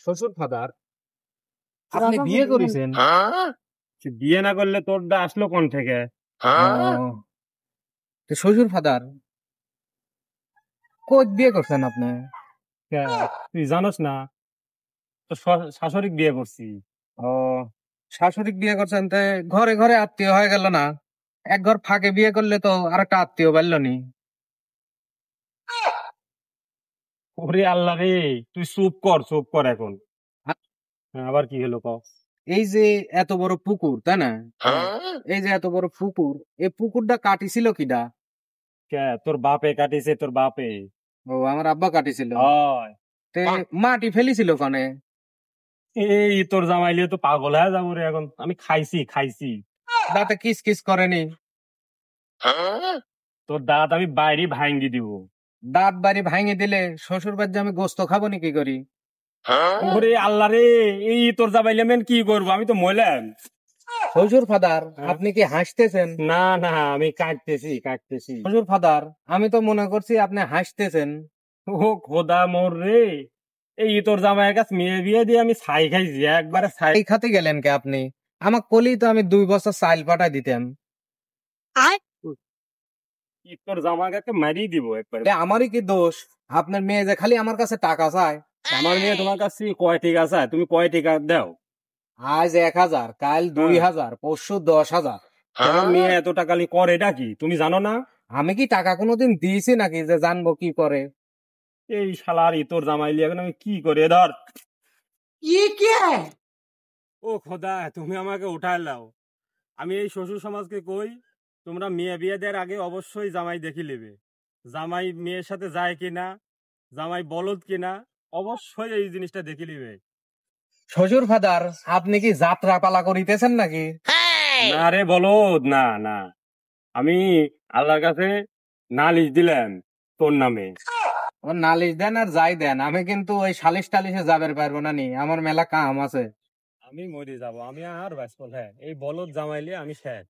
শ্বশুর ফাদার, আপনি বিয়ে করেছেন? বিয়ে না করলে তোরটা আসলো কোন থেকে? শ্বশুর ফাদার কই বিয়ে করছেন আপনি? তুই জানোস না? তো শাশুড়ি বিয়ে করছি। ও, শাশুড়ি বিয়ে করছেন, তো ঘরে ঘরে আত্মীয় হয়ে গেল না? এক ঘর ফাঁকে বিয়ে করলে তো আর একটা আত্মীয় বাড়লো নি। ওরে আল্লাহ রে, তুই চুপ কর এখন। আবার কি হলো ক? এই যে এত বড় পুকুর, তাই না? এই যে এত বড় পুকুর, এই পুকুরটা কাটিছিল কিডা? কে তোর বাপে কাটিছে, তোর বাপে। ও, আমার আব্বা কাটিছিল। হয় তে মাটি ফেলিছিল কনে? এই তোর জামাইলে তো পাগল হয়ে যাবো রে এখন। আমি খাইছি। দাঁতে কিস কিস করেনি? তোর দাঁত আমি বাইরে ভাঙ্গি দিব। দাঁত বাড়ি ভাঙে দিলে শ্বশুর বাড়ি আমি গোস্ত খাবো নি কি করি? ওরে আল্লাহ রে, এই তোর জামাইলে আমি কি করবো? আমি তো মরলাম। শ্বশুর ফাদার, আপনি কি হাসতেছেন? না না, আমি কাটতেছি। শ্বশুর ফাদার, আমি তো মনে করছি আপনি হাসতেছেন। ও খোদা মোর রে, এই তোর জামাইয়ের কাছে মেয়ে বিয়ে দিয়ে আমি ছাই খাইছি, একবারে ছাই। এই খাতে গেলেন কে আপনি? আমার কলি তো আমি 2 বছর চাইল পাঠাই দিতাম। তোর জামাই কাছে মারিয়ে দিব একবারে। আমারই কি দোষ? আপনার মেয়ে যে খালি আমার কাছে টাকা চায়। আমার মেয়ে তোমার কাছে কয় টাকা আছে? তুমি কয় টাকা দাও? আজ 1000, কাল 2000, পরশু 10,000। আমার মেয়ে এত টাকা করে এটা কি তুমি জানো না? আমি কি টাকা কোনোদিন দিয়েছি নাকি যে জানবো কি করে? এই শালার তোর জামাইলি এখন আমি কি করে ধর। ও খোদা, তুমি আমাকে উঠাই লাও। আমি এই শ্বশুর সমাজকে কই, তোমরা মেয়ে বিয়ে দেওয়ার আগে অবশ্যই জামাই দেখি নেবে। জামাই মেয়ের সাথে যায় কিনা, জামাই বলদ কিনা, অবশ্যই এই জিনিসটা দেখে নিবে। শ্বশুর ফাদার, আপনি কি যাত্রা পালা করিতেছেন নাকি? না রে বলদ, না না, আমি আল্লাহর কাছে নালিশ দিলাম তোর নামে। ও, নালিশ দেন আর যাই দেন, আমি কিন্তু ওই সালিশ টালিশে যাবে পারবো না নি, আমার মেলা কাম আছে। আমি মরে যাব, আমি আর বাঁচবো। হ্যাঁ, এই বলদ জামাইলে আমি শেষ।